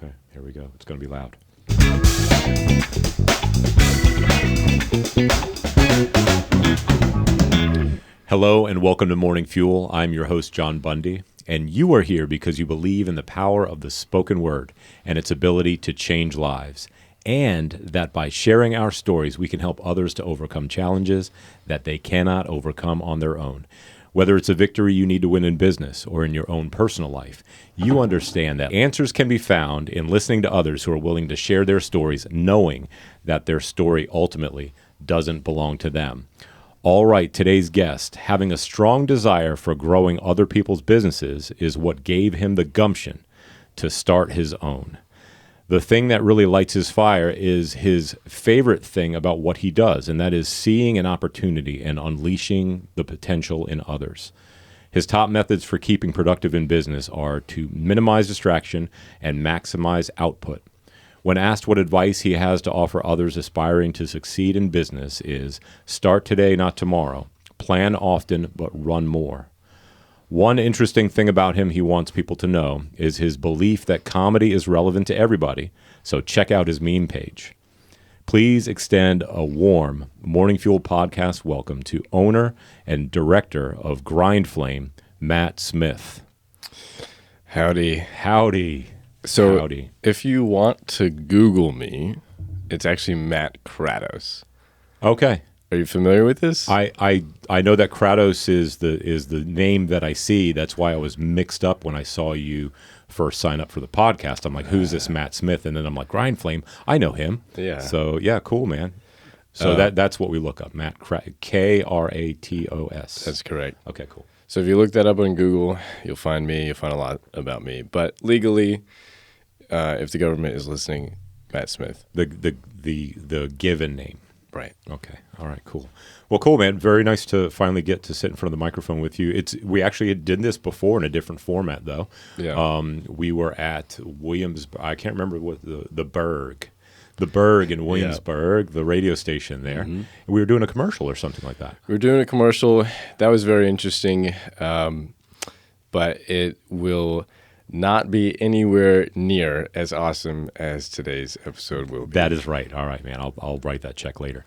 Okay, here we go. It's going to be loud. Hello and welcome to Morning Fuel. I'm your host, John Bundy, and you are here because you believe in the power of the spoken word and its ability to change lives, and that by sharing our stories, we can help others to overcome challenges that they cannot overcome on their own. Whether it's a victory you need to win in business or in your own personal life, you understand that answers can be found in listening to others who are willing to share their stories, knowing that their story ultimately doesn't belong to them. All right, today's guest, having a strong desire for growing other people's businesses is what gave him the gumption to start his own. The thing that really lights his fire is his favorite thing about what he does, and that is seeing an opportunity and unleashing the potential in others. His top methods for keeping productive in business are to minimize distraction and maximize output. When asked what advice he has to offer others aspiring to succeed in business is, start today, not tomorrow. Plan often, but run more. One interesting thing about him he wants people to know is his belief that comedy is relevant to everybody, so check out his meme page. Please extend a warm Morning Fuel podcast welcome to owner and director of Grind Flame, Matt Smith. Howdy. Howdy. So Howdy. If you want to Google me, it's actually Matt Kratos. Okay. Are you familiar with this? I know that Kratos is the name that I see. That's why I was mixed up when I saw you first sign up for the podcast. I'm like, who's this Matt Smith? And then I'm like, Grind Flame. I know him. Yeah. So yeah, cool, man. So that's what we look up. Matt Kratos. That's correct. Okay, cool. So if you look that up on Google, you'll find me. You'll find a lot about me. But legally, if the government is listening, Matt Smith. The given name. Right. Okay. All right. Cool. Well, cool, man. Very nice to finally get to sit in front of the microphone with you. We actually did this before in a different format, though. Yeah. We were at Williamsburg. I can't remember what the Berg in Williamsburg, the radio station there. Mm-hmm. We were doing a commercial or something like that. We were doing a commercial. That was very interesting, but it will not be anywhere near as awesome as today's episode will be. That is right. All right, man. I'll write that check later.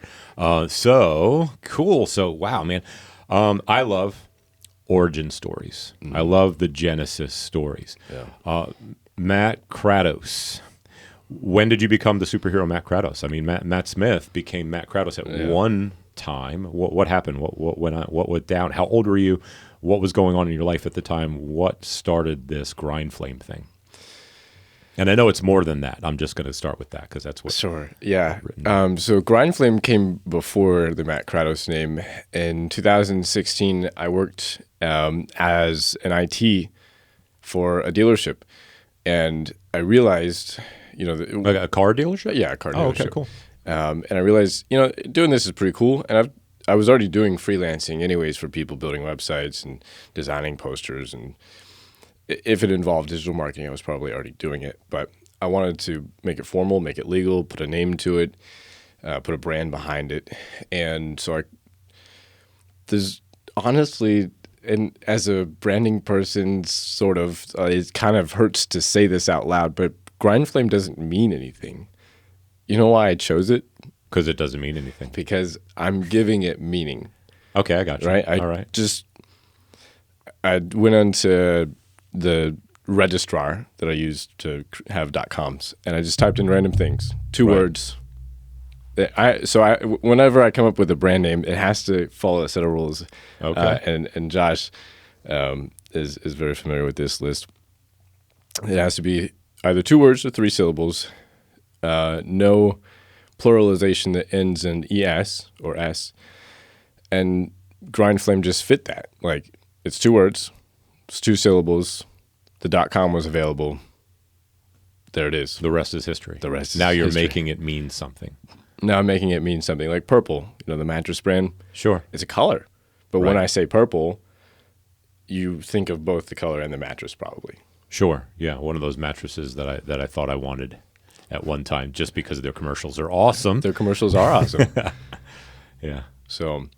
So cool. So wow, man. I love origin stories. Mm-hmm. I love the Genesis stories. Yeah. Matt Kratos. When did you become the superhero Matt Kratos? I mean, Matt Smith became Matt Kratos at one time. What happened? What went down? How old were you? What was going on in your life at the time? What started this Grind Flame thing? And I know it's more than that. I'm just going to start with that because that's what. Sure. Yeah. So Grind Flame came before the Matt Kratos name. In 2016, I worked as an IT for a dealership, and I realized, like a car dealership. Yeah, a car dealership. Oh, okay, cool. And I realized, doing this is pretty cool, and I was already doing freelancing anyways for people building websites and designing posters, and if it involved digital marketing, I was probably already doing it. But I wanted to make it formal, make it legal, put a name to it, put a brand behind it. And so there's honestly, and as a branding person, sort of, it kind of hurts to say this out loud, but Grind Flame doesn't mean anything. You know why I chose it? Because it doesn't mean anything. Because I'm giving it meaning. Okay, I got you. Right? All right. I went into the registrar that I used to have .coms, and I just typed in random things, two words. Whenever I come up with a brand name, it has to follow a set of rules. Okay. And Josh is very familiar with this list. It has to be either 2 words or 3 syllables. No pluralization that ends in ES or S, and Grind Flame just fit that. Like, it's 2 words, it's 2 syllables, the .com was available, there it is. The rest is history. The rest is now you're history. making it mean something. Now I'm making it mean something. Like purple, the mattress brand. Sure. It's a color, but when I say purple, you think of both the color and the mattress probably. Sure, yeah, one of those mattresses that I thought I wanted at one time just because their commercials are awesome. Their commercials are awesome. Yeah. So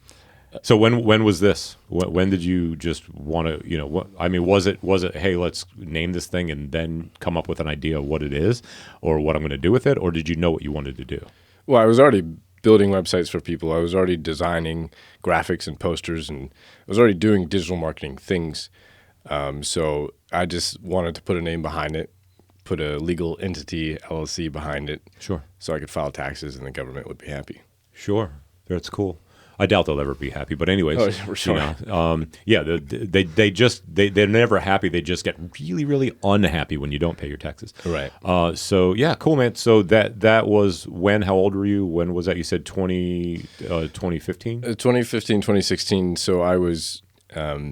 So when was this? When did you just want to, was it, hey, let's name this thing and then come up with an idea of what it is or what I'm going to do with it? Or did you know what you wanted to do? Well, I was already building websites for people. I was already designing graphics and posters, and I was already doing digital marketing things. So I just wanted to put a name behind it, put a legal entity, LLC, behind it. Sure. So I could file taxes and the government would be happy. Sure. That's cool. I doubt they'll ever be happy, but anyways, for sure. They're never happy. They just get really, really unhappy when you don't pay your taxes. Right. So yeah, cool, man. So that was when? How old were you? When was that? You said 2015? 2015, 2016. So I was, I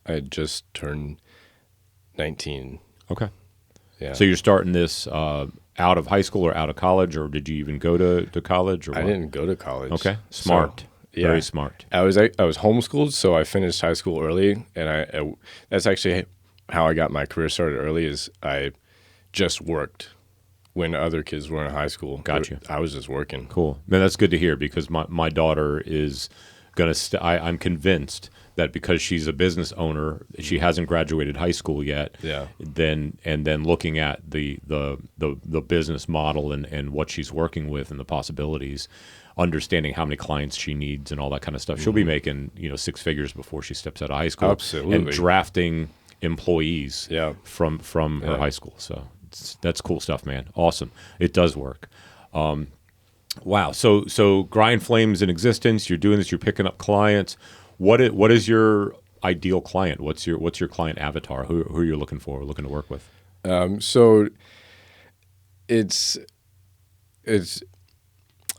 had just turned 19. Okay. Yeah. So you're starting this out of high school or out of college, or did you even go to college? Or I what? didn't go to college. Okay. Smart. So, Very smart. I was homeschooled, so I finished high school early, and that's actually how I got my career started early. Is I just worked when other kids were in high school. Gotcha. I was just working. Cool. Man, that's good to hear because my daughter is gonna. I'm convinced that because she's a business owner, she hasn't graduated high school yet. Yeah. Then looking at the business model and what she's working with and the possibilities, understanding how many clients she needs and all that kind of stuff. She'll be making, 6 figures before she steps out of high school. Absolutely. And drafting employees from her high school. So that's cool stuff, man. Awesome. It does work. Wow. So Grind Flame's in existence. You're doing this. You're picking up clients. What is your ideal client? What's your client avatar? Who are you looking for? Looking to work with? So it's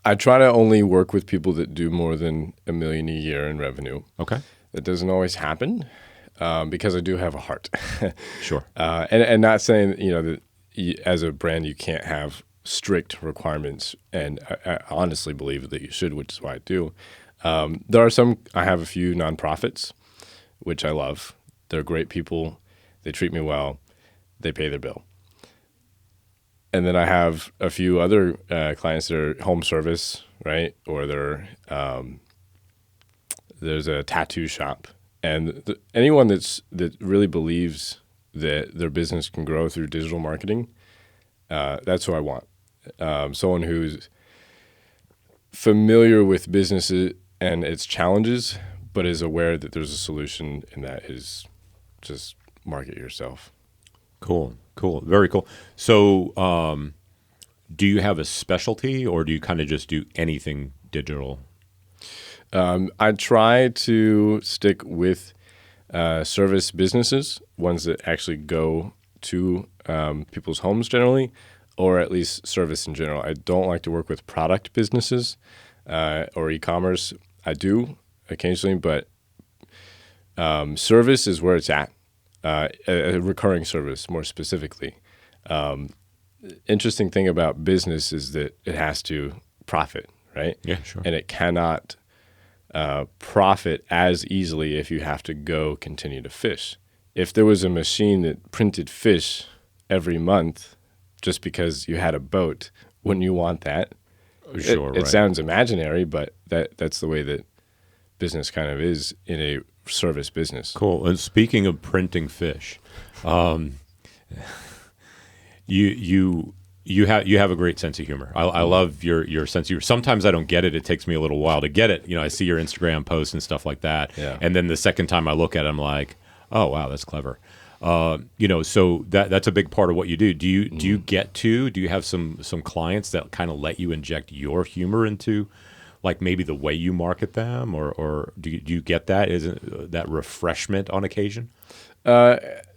I try to only work with people that do more than $1 million a year in revenue. Okay. That doesn't always happen because I do have a heart. Sure. And not saying that as a brand you can't have strict requirements, and I honestly believe that you should, which is why I do. I have a few nonprofits, which I love. They're great people. They treat me well. They pay their bill. And then I have a few other clients that are home service, right? Or there's a tattoo shop. And anyone that really believes that their business can grow through digital marketing, that's who I want. Someone who's familiar with businesses and its challenges, but is aware that there's a solution, and that is just market yourself. Cool. Very cool. So do you have a specialty, or do you kind of just do anything digital? I try to stick with service businesses, ones that actually go to people's homes generally, or at least service in general. I don't like to work with product businesses or e-commerce. I do occasionally, but service is where it's at. A recurring service, more specifically. Interesting thing about business is that it has to profit, right? Yeah, sure. And it cannot profit as easily if you have to go continue to fish. If there was a machine that printed fish every month just because you had a boat, wouldn't you want that? Sure, It sounds imaginary, but that's the way that business kind of is in a service business. Cool. And speaking of printing fish, you have a great sense of humor. I love your sense of humor. Sometimes I don't get it. It takes me a little while to get it. I see your Instagram posts and stuff like that. Yeah. And then the second time I look at it, I'm like, oh wow, that's clever. So that's a big part of what you do. Do you have some clients that kind of let you inject your humor into, like maybe the way you market them, or do you get that? Isn't that refreshment on occasion?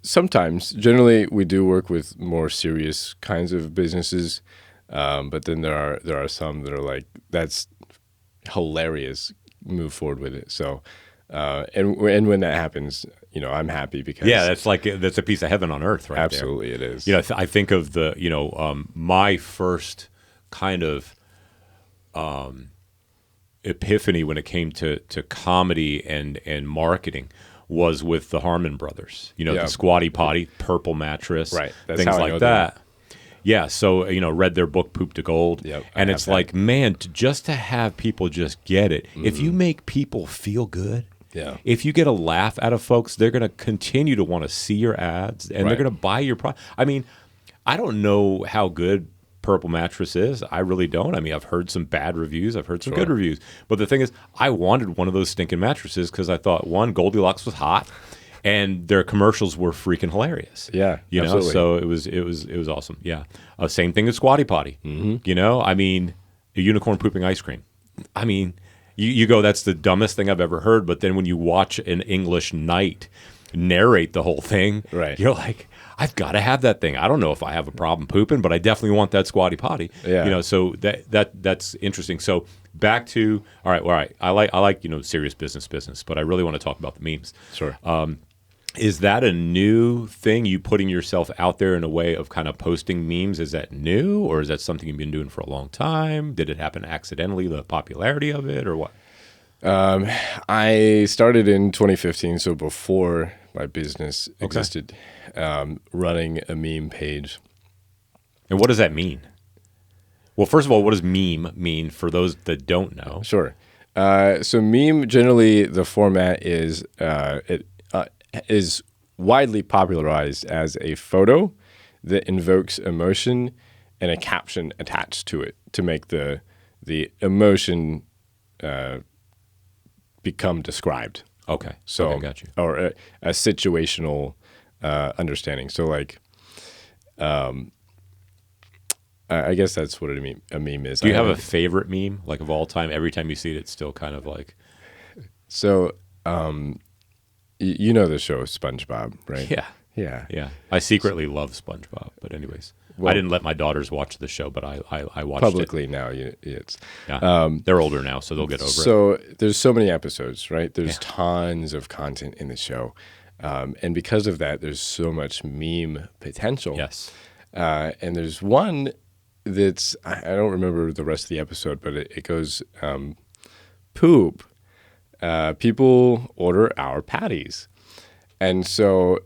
Sometimes. Generally, we do work with more serious kinds of businesses, but then there are some that are like, that's hilarious, move forward with it. So, and when that happens, I'm happy because that's a piece of heaven on earth, right? Absolutely, there. It is. I think of my first kind of epiphany when it came to comedy and marketing was with the Harmon Brothers. The Squatty Potty, Purple Mattress, right? That's things how I like know that. Yeah, so read their book Poop to Gold, Yep, and I it's have like, man, just to have people just get it. If you make people feel good, Yeah. if you get a laugh out of folks, they're going to continue to want to see your ads, and they're Right. going to buy your product. I mean, I don't know how good Purple Mattress is. I really don't. I mean, I've heard some bad reviews. I've heard some good reviews. But the thing is, I wanted one of those stinking mattresses because I thought, one, Goldilocks was hot, and their commercials were freaking hilarious. Yeah, absolutely. So it was awesome. Yeah. Same thing with Squatty Potty. I mean, a unicorn pooping ice cream. I mean, you go, that's the dumbest thing I've ever heard. But then when you watch an English knight narrate the whole thing, Right. you're like, I've got to have that thing. I don't know if I have a problem pooping, but I definitely want that Squatty Potty. Yeah. So that's interesting. So back to all right. I like serious business, but I really want to talk about the memes. Sure. Is that a new thing? You putting yourself out there in a way of kind of posting memes? Is that new, or is that something you've been doing for a long time? Did it happen accidentally, the popularity of it, or what? I started in 2015, so before my business existed, running a meme page. And what does that mean? Well, first of all, what does meme mean for those that don't know? Sure. So meme, generally, the format is it is widely popularized as a photo that invokes emotion and a caption attached to it to make the emotion become described. Okay. So, okay, got you. or a situational understanding. So, like, I guess that's what a meme is. Do you have a favorite meme, like of all time? Every time you see it, it's still kind of like. So, you know the show SpongeBob, right? Yeah. Yeah. Yeah. I secretly love SpongeBob, but anyways, Well- I didn't let my daughters watch the show, but I watched Publicly now, it's it. Yeah. They're older now, so they'll get over it. so there's so many episodes, right? There's tons of content in the show, and because of that, there's so much meme potential. Yes. And there's one that's I don't remember the rest of the episode, but it goes poop. People order our patties, and so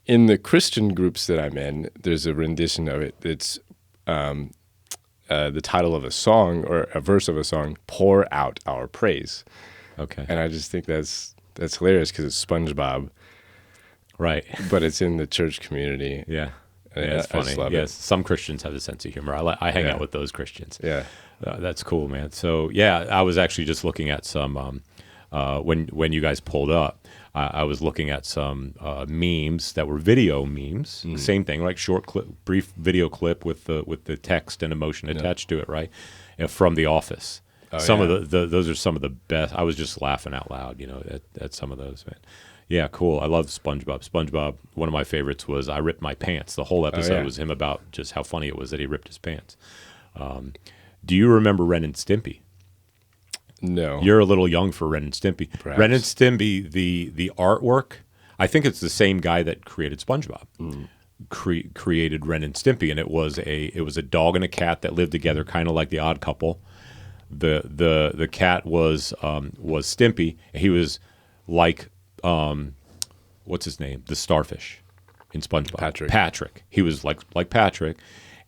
in the Christian groups that I'm in, there's a rendition of it that's the title of a song or a verse of a song, "Pour Out Our Praise," Okay. and I just think that's hilarious because it's SpongeBob, Right. but it's in the church community. Yeah. Yeah, Yeah, it's I just funny. love Yes, it. some Christians have a sense of humor. I hang out with those Christians. Yeah. That's cool, man. So yeah, I was actually just looking at some when you guys pulled up. I was looking at some memes that were video memes. Same thing, like short clip, brief video clip with the text and emotion attached to it, right? From The Office. Some of those are some of the best. I was just laughing out loud, at some of those, man. Yeah, cool. I love SpongeBob. SpongeBob, one of my favorites was I Ripped My Pants. The whole episode was him about just how funny it was that he ripped his pants. Do you remember Ren and Stimpy? No. You're a little young for Ren and Stimpy. Perhaps. Ren and Stimpy, the artwork, I think it's the same guy that created SpongeBob. Created Ren and Stimpy, and it was a dog and a cat that lived together, kind of like the Odd Couple. The cat was Stimpy. He was like what's his name? The starfish in SpongeBob. Patrick. He was like Patrick,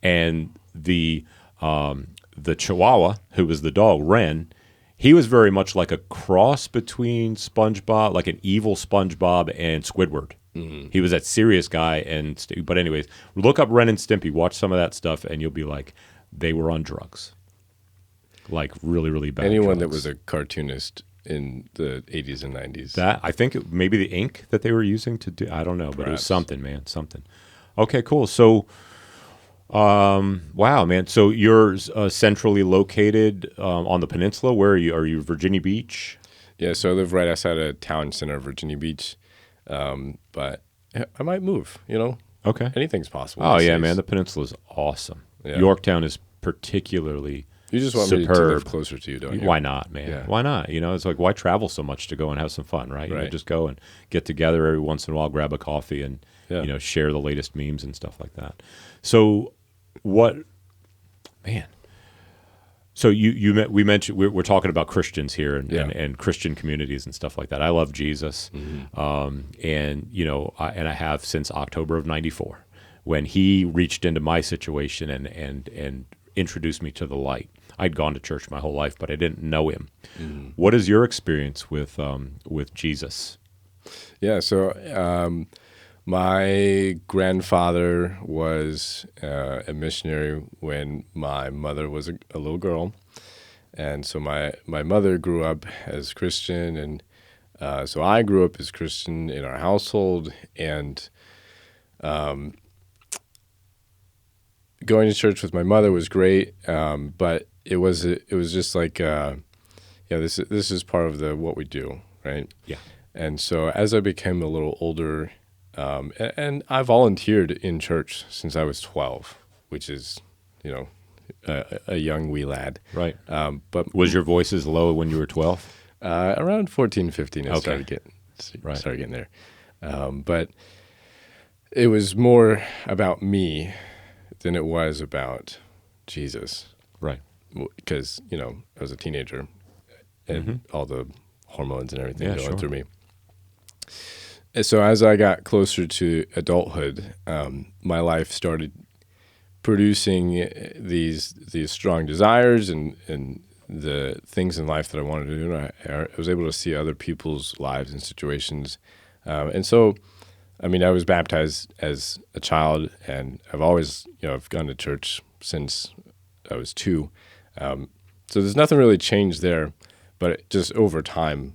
and the Chihuahua, who was the dog, Ren. He was very much like a cross between SpongeBob, like an evil SpongeBob and Squidward. He was that serious guy, but anyways, look up Ren and Stimpy, watch some of that stuff, and you'll be like, they were on drugs, like really, really bad. Anyone drugs. that was a cartoonist in the 80s and 90s. That I think maybe the ink that they were using to do. I don't know, but it was something, man, something. Okay, cool. So, wow, man. So you're centrally located on the peninsula. Where are you? Are you Virginia Beach? Yeah, so I live right outside of town center of Virginia Beach, but I might move. Okay. Anything's possible. Oh these yeah, days. man. The peninsula is awesome. Yeah. Yorktown is particularly. You just want me to live closer to you, don't you? Why not, man? Yeah. Why not? It's like, why travel so much to go and have some fun, right? Right. Just go and get together every once in a while, grab a coffee, and Yeah. share the latest memes and stuff like that. So, man? So we mentioned we're talking about Christians here and Christian communities and stuff like that. I love Jesus, and I have since October of '94. when he reached into my situation and introduced me to the light. I'd gone to church my whole life, but I didn't know him. What is your experience with Jesus? Yeah, so my grandfather was a missionary when my mother was a little girl. And so my mother grew up as Christian, and so I grew up as Christian in our household. And going to church with my mother was great, but it was just like, this is part of what we do, right? Yeah. And so as I became a little older, and I volunteered in church since I was 12, which is, a young wee lad. Right. But Was your voice as low when you were 12? around 14, 15, I Okay. started Right. getting there. But it was more about me than it was about Jesus, Right. because, I was a teenager and all the hormones and everything going through me. And so as I got closer to adulthood, my life started producing these strong desires and the things in life that I wanted to do. And I was able to see other people's lives and situations. And so, I was baptized as a child, and I've always, I've gone to church since I was 2. So there's nothing really changed there, but just over time,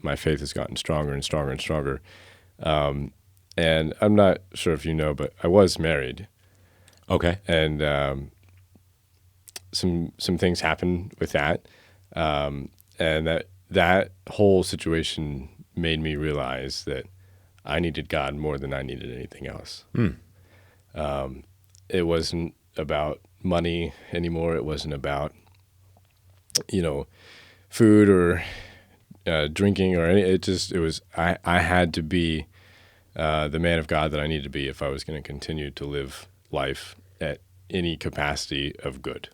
my faith has gotten stronger and stronger and stronger. And I'm not sure if you know, but I was married. Okay. And some things happened with that, and that whole situation made me realize that I needed God more than I needed anything else. It wasn't about money anymore. It wasn't about food or drinking or any. It was I had to be the man of God that I needed to be if I was going to continue to live life at any capacity of good.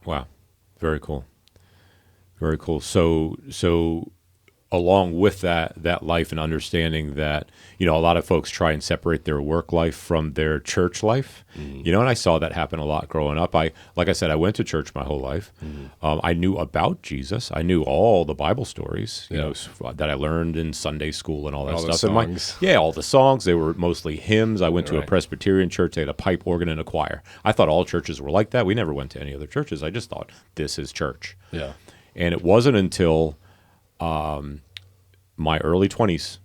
Wow. Very cool. Very cool. So along with that life and understanding that, a lot of folks try and separate their work life from their church life, and I saw that happen a lot growing up. Like I said, I went to church my whole life. I knew about Jesus. I knew all the Bible stories, that I learned in Sunday school and all that all stuff. The songs. All the songs. They were mostly hymns. I went to a Presbyterian church. They had a pipe organ and a choir. I thought all churches were like that. We never went to any other churches. I just thought, this is church. Yeah. And it wasn't until my early 20s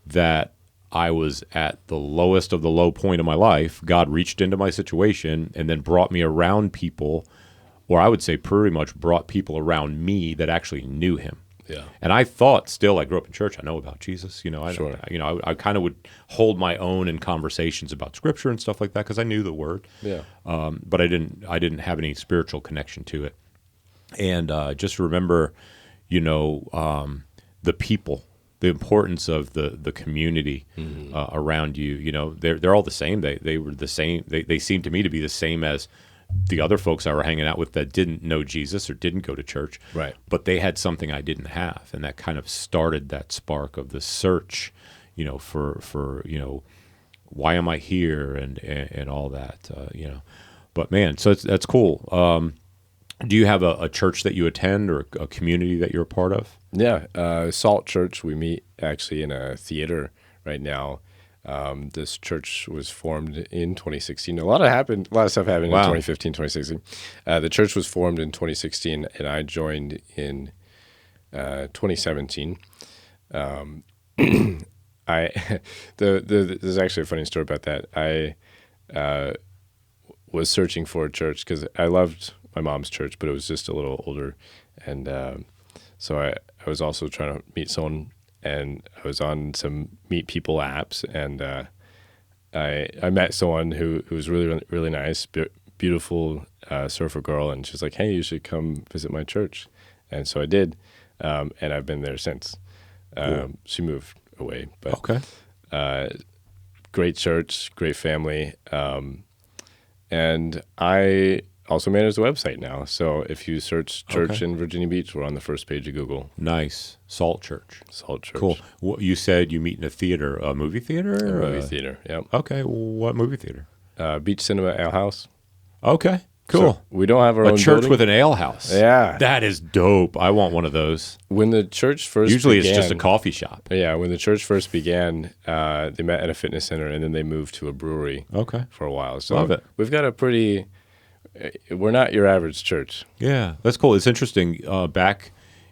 that I was at the lowest of the low point of my life. God reached into my situation and then brought me around people, or I would say pretty much brought people around me that actually knew him. Yeah. And I thought still, I grew up in church, I know about Jesus. Sure. I kind of would hold my own in conversations about scripture and stuff like that because I knew the word. Yeah. But I didn't have any spiritual connection to it. And just remember, the people, the importance of the community around you. They're all the same. They were the same. They seemed to me to be the same as the other folks I were hanging out with that didn't know Jesus or didn't go to church. Right. But they had something I didn't have, and that kind of started that spark of the search, for why am I here and all that, But man, so that's cool. Do you have a church that you attend or a community that you're a part of? Yeah, Salt Church. We meet actually in a theater right now. This church was formed in 2016. A lot of stuff happened in 2015, 2016. The church was formed in 2016, and I joined in 2017. There's actually a funny story about that. I was searching for a church because I loved my mom's church, but it was just a little older, and so I was also trying to meet someone, and I was on some Meet People apps, and I met someone who was really, really nice, beautiful surfer girl, and she's like, "Hey, you should come visit my church," and so I did, and I've been there since. Cool. She moved away, but Okay. Great church, great family, and I also manage the website now. So if you search church Okay. in Virginia Beach, we're on the first page of Google. Nice. Salt Church. Salt Church. Cool. You said you meet in a theater, a movie theater? A or movie theater, yep. Okay. What movie theater? Beach Cinema Ale House. Okay. Cool. So we don't have our A own church building. with an ale house. Yeah. That is dope. I want one of those. When the church first Usually began, it's just a coffee shop. Yeah, when the church first began, they met at a fitness center, and then they moved to a brewery Okay. for a while. So Love it. we've got a pretty. We're not your average church. Yeah, that's cool. It's interesting. Back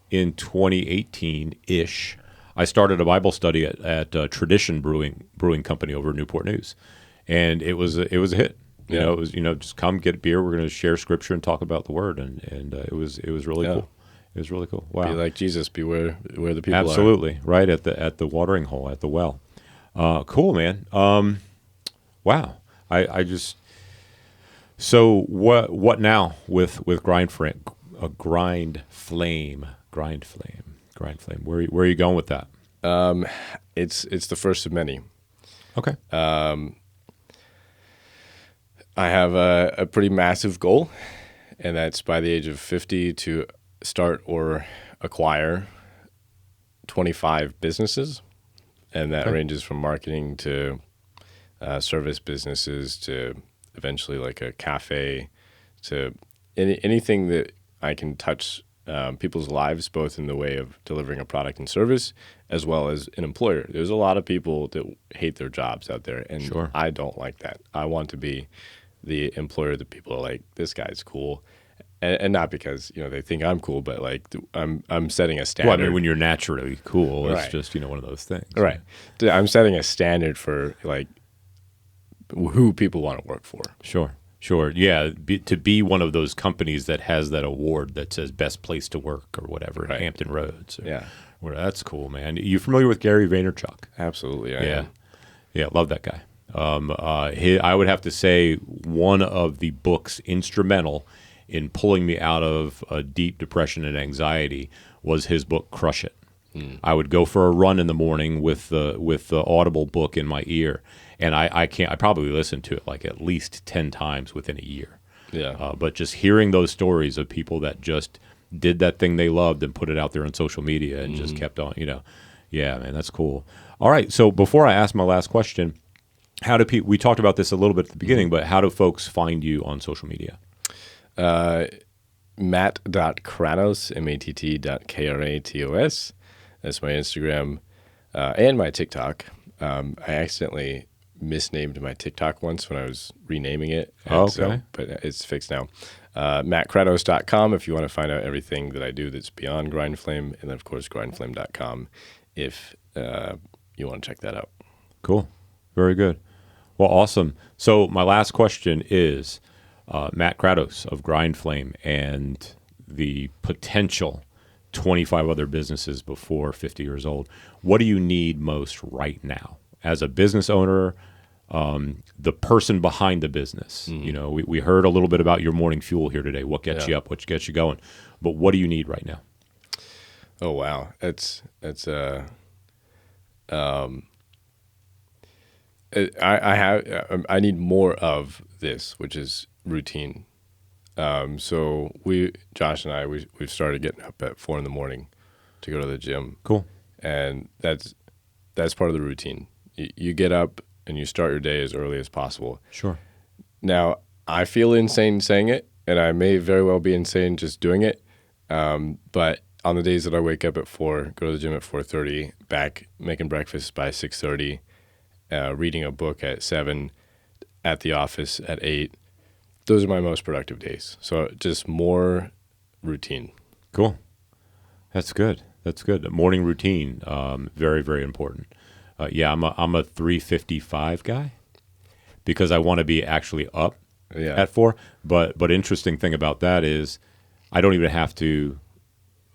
in 2018-ish, I started a Bible study at Tradition Brewing Company over in Newport News, and it was a hit. You Yeah. know, it was just come get a beer. We're going to share scripture and talk about the word, and it was really Yeah. cool. It was really cool. Wow. Be like Jesus, be where the people Absolutely right at the watering hole at the well. Cool, man. Wow. I just so what now with grind flame. Where are you going with that? are. It's the first of many. Okay. I have a pretty massive goal, and that's by the age of 50 to start or acquire 25 businesses. And that Okay. ranges from marketing to service businesses to eventually like a cafe to anything that I can touch people's lives, both in the way of delivering a product and service as well as an employer. There's a lot of people that hate their jobs out there, and Sure. I don't like that. I want to be the employer that people are like, this guy's cool. And not because they think I'm cool, but like I'm setting a standard. Well, I mean, when you're naturally cool, it's Right. just one of those things. Right. I'm setting a standard for like who people want to work for. Sure. Yeah, to be one of those companies that has that award that says best place to work or whatever Right. in Hampton Roads. Yeah. That's cool, man. You familiar with Gary Vaynerchuk? Absolutely. I Yeah. am. Yeah, love that guy. I would have to say one of the books instrumental in pulling me out of a deep depression and anxiety was his book Crush It. I would go for a run in the morning with the Audible book in my ear, and I probably listened to it like at least 10 times within a year. Yeah. But just hearing those stories of people that just did that thing they loved and put it out there on social media and just kept on, yeah, man, that's cool. All right, so before I ask my last question, how do we talked about this a little bit at the beginning, but how do folks find you on social media? Matt.kratos, matt.kratos. That's my Instagram and my TikTok. I accidentally misnamed my TikTok once when I was renaming it. Oh, and okay. but it's fixed now. mattkratos.com if you want to find out everything that I do that's beyond Grindflame. And then, of course, grindflame.com if you want to check that out. Cool. Very good. Well, awesome. So my last question is, Matt Kratos of Grindflame and the potential 25 other businesses before 50 years old. What do you need most right now as a business owner, the person behind the business? We heard a little bit about your morning fuel here today. What gets you up? What gets you going? But what do you need right now? Oh, wow. I need more of this, which is routine. So Josh and I, we've started getting up at 4 a.m. to go to the gym. Cool. And that's part of the routine. You get up and you start your day as early as possible. Sure. Now, I feel insane saying it, and I may very well be insane just doing it. But on the days that I wake up at 4, go to the gym at 4:30, back making breakfast by 6:30, reading a book at 7, at the office at 8, those are my most productive days. So just more routine. Cool. That's good. The morning routine, very, very important. Yeah, I'm a 3:55 guy because I want to be actually up at 4. But interesting thing about that is I don't even have to.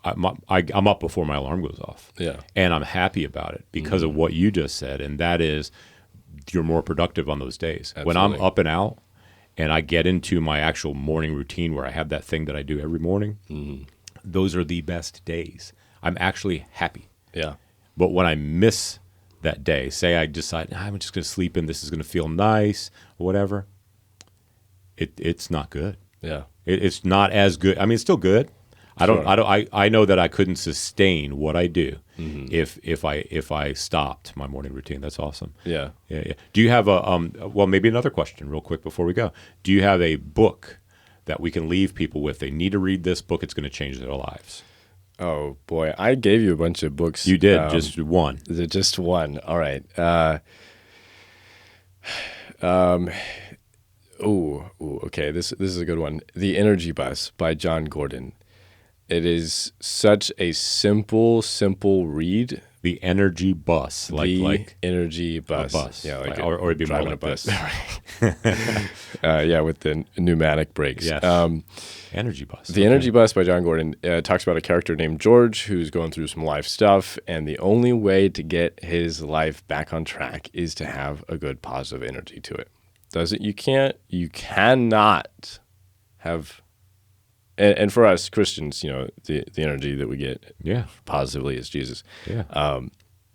I'm up before my alarm goes off. Yeah. And I'm happy about it because of what you just said, and that is you're more productive on those days. Absolutely. When I'm up and out and I get into my actual morning routine where I have that thing that I do every morning, those are the best days. I'm actually happy. Yeah. But when I miss that day, say I decide I'm just going to sleep in, this is going to feel nice, whatever, it's not good. Yeah. It's not as good. I mean, it's still good. Sure. I know that I couldn't sustain what I do if I stopped my morning routine. That's awesome. Yeah. Yeah. Do you have well, maybe another question real quick before we go. Do you have a book that we can leave people with? They need to read this book. It's going to change their lives. Oh boy, I gave you a bunch of books. You did, just one. Is it just one? All right. Okay. This is a good one. The Energy Bus by John Gordon. It is such a simple read. The Energy Bus, like Energy Bus. a bus, Yeah, like or it'd be more driving like a bus. this. Yeah, with the pneumatic brakes. Yes. Energy Bus. The Energy Bus by John Gordon talks about a character named George who's going through some life stuff, and the only way to get his life back on track is to have a good positive energy to it. You cannot have, and for us Christians, the energy that we get positively is Jesus. Yeah.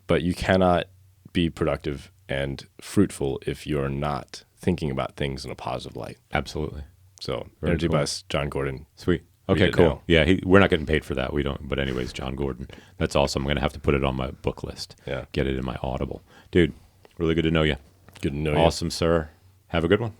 But you cannot be productive and fruitful if you're not thinking about things in a positive light. Absolutely. So, Very Energy cool. Bus, John Gordon. Sweet. Read Okay, it cool. now. Yeah, we're not getting paid for that. We don't. But anyways, John Gordon. That's awesome. I'm going to have to put it on my book list. Yeah. Get it in my Audible. Dude, really good to know you. Good to know you. Awesome, sir. Have a good one.